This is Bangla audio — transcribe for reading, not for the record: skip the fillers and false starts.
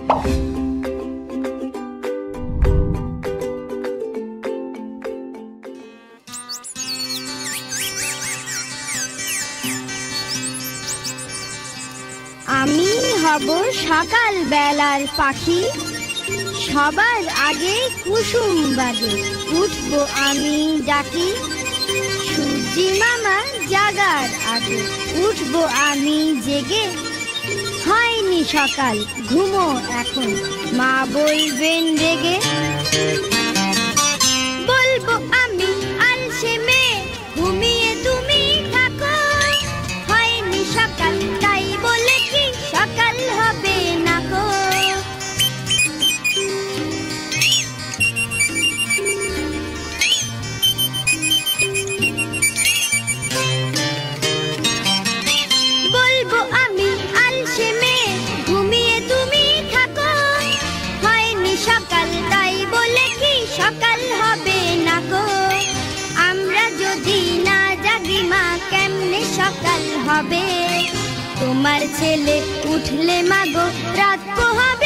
আমি হব সকাল বেলার পাখি, সবার আগে কুসুম বাজে উঠবো আমি ডাকি। সূর্যি মামা জাগার আগে উঠবো আমি জেগে। হয়নি সকাল ঘুমো এখন, মা বলবেন রেগে। বলবো আমি আলসে মেয়ে, ঘুমিয়ে তুমি থাকো। হয়নি সকাল তাই বলে কি সকাল হবে না গো। বলবো আমি আলসে মেয়ে, ঘুমিয়ে তুমি থাকো। হয়নি সকাল তাই বলে কি সকাল হবে না গো। আমরা যদি না জাগি মা কেমনে সকাল হবে। তোমার ছেলে উঠলে মা গো রাত পোহাবে।